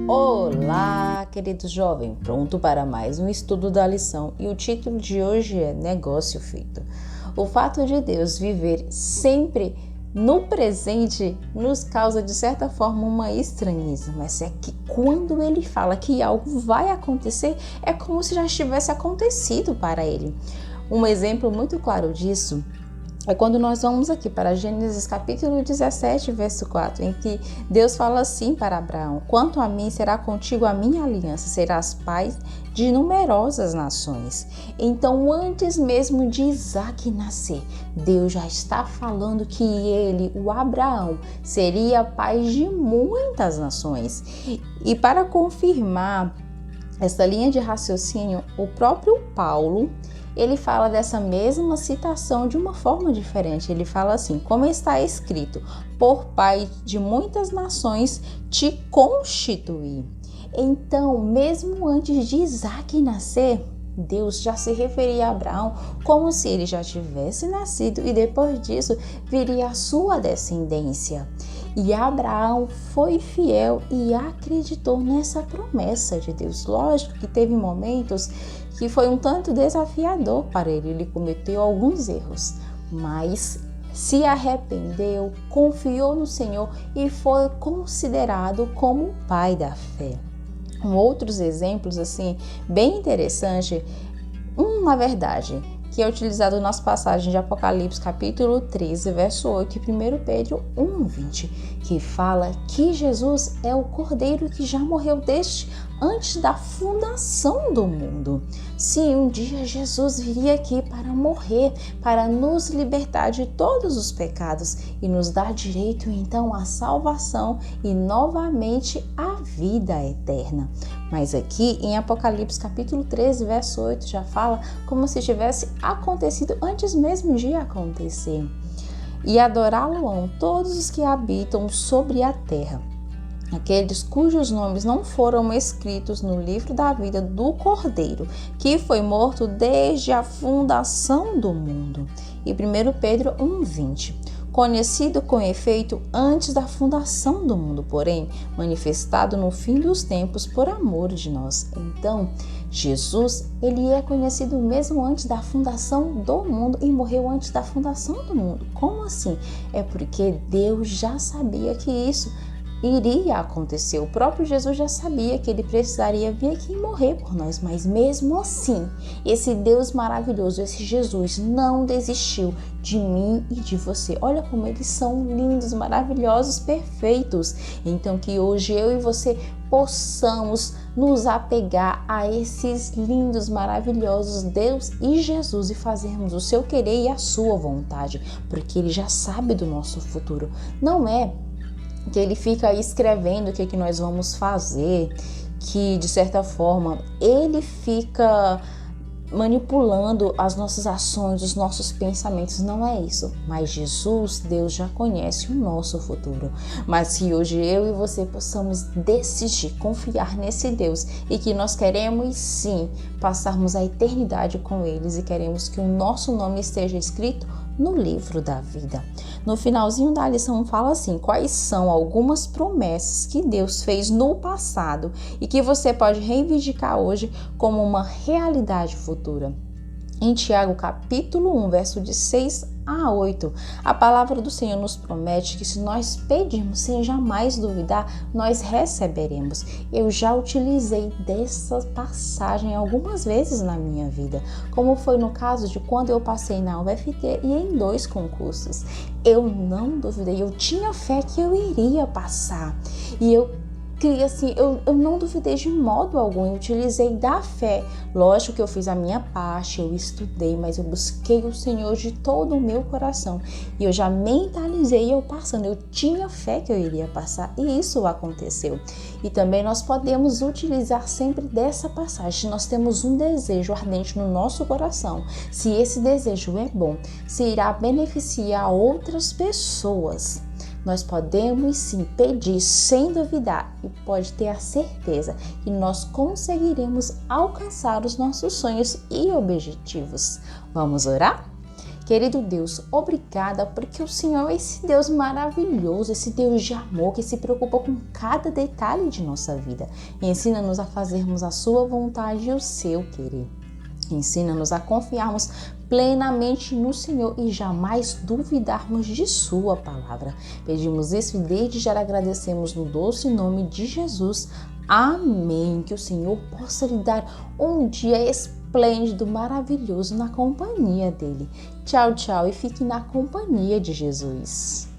Olá, querido jovem, pronto para mais um estudo da lição e o título de hoje é Negócio Feito. O fato de Deus viver sempre no presente nos causa de certa forma uma estranheza, mas é que quando ele fala que algo vai acontecer, é como se já tivesse acontecido para ele. Um exemplo muito claro disso é quando nós vamos aqui para Gênesis capítulo 17, verso 4, em que Deus fala assim para Abraão: quanto a mim, será contigo a minha aliança, serás pai de numerosas nações. Então, antes mesmo de Isaac nascer, Deus já está falando que ele, o Abraão, seria pai de muitas nações. E para confirmar essa linha de raciocínio, o próprio Paulo, ele fala dessa mesma citação de uma forma diferente. Ele fala assim: como está escrito, por pai de muitas nações te constituí. Então, mesmo antes de Isaac nascer, Deus já se referia a Abraão como se ele já tivesse nascido e depois disso viria a sua descendência. E Abraão foi fiel e acreditou nessa promessa de Deus. Lógico que teve momentos que foi um tanto desafiador para ele. Ele cometeu alguns erros, mas se arrependeu, confiou no Senhor e foi considerado como o pai da fé. Outros exemplos assim bem interessantes, na verdade, que é utilizado nas passagens de Apocalipse capítulo 13, verso 8 e 1 Pedro 1:20, que fala que Jesus é o Cordeiro que já morreu desde antes da fundação do mundo. Sim, um dia Jesus viria aqui para morrer, para nos libertar de todos os pecados e nos dar direito então à salvação e novamente à vida eterna. Mas aqui em Apocalipse capítulo 13, verso 8 já fala como se tivesse acontecido antes mesmo de acontecer. E adorá-lo-ão todos os que habitam sobre a terra, aqueles cujos nomes não foram escritos no livro da vida do Cordeiro, que foi morto desde a fundação do mundo. E 1 Pedro 1:20, conhecido com efeito antes da fundação do mundo, porém manifestado no fim dos tempos por amor de nós. Então, Jesus, ele é conhecido mesmo antes da fundação do mundo e morreu antes da fundação do mundo. Como assim? É porque Deus já sabia que isso iria acontecer. O próprio Jesus já sabia que ele precisaria vir aqui e morrer por nós, mas mesmo assim, esse Deus maravilhoso, esse Jesus não desistiu de mim e de você. Olha como eles são lindos, maravilhosos, perfeitos. Então que hoje eu e você possamos nos apegar a esses lindos, maravilhosos Deus e Jesus e fazermos o seu querer e a sua vontade, porque ele já sabe do nosso futuro. Não é que ele fica aí escrevendo o que nós vamos fazer, que de certa forma ele fica manipulando as nossas ações, os nossos pensamentos. Não é isso. Mas Jesus, Deus já conhece o nosso futuro. Mas que hoje eu e você possamos decidir confiar nesse Deus e que nós queremos sim passarmos a eternidade com eles e queremos que o nosso nome esteja escrito no livro da vida. No finalzinho da lição fala assim: quais são algumas promessas que Deus fez no passado e que você pode reivindicar hoje como uma realidade futura. Em Tiago capítulo 1, verso de 6 a 8, a palavra do Senhor nos promete que se nós pedirmos sem jamais duvidar, nós receberemos. Eu já utilizei dessa passagem algumas vezes na minha vida, como foi no caso de quando eu passei na UFT e em 2 concursos. Eu não duvidei, eu tinha fé que eu iria passar e eu não duvidei de modo algum, eu utilizei da fé. Lógico que eu fiz a minha parte, eu estudei, mas eu busquei o Senhor de todo o meu coração. E eu já mentalizei eu passando, eu tinha fé que eu iria passar e isso aconteceu. E também nós podemos utilizar sempre dessa passagem. Nós temos um desejo ardente no nosso coração. Se esse desejo é bom, se irá beneficiar outras pessoas, nós podemos sim pedir sem duvidar e pode ter a certeza que nós conseguiremos alcançar os nossos sonhos e objetivos. Vamos orar? Querido Deus, obrigada porque o Senhor é esse Deus maravilhoso, esse Deus de amor que se preocupa com cada detalhe de nossa vida. E ensina-nos a fazermos a sua vontade e o seu querer. Ensina-nos a confiarmos plenamente no Senhor e jamais duvidarmos de sua palavra. Pedimos isso e desde já agradecemos no doce nome de Jesus. Amém. Que o Senhor possa lhe dar um dia esplêndido, maravilhoso na companhia dele. Tchau, tchau e fique na companhia de Jesus.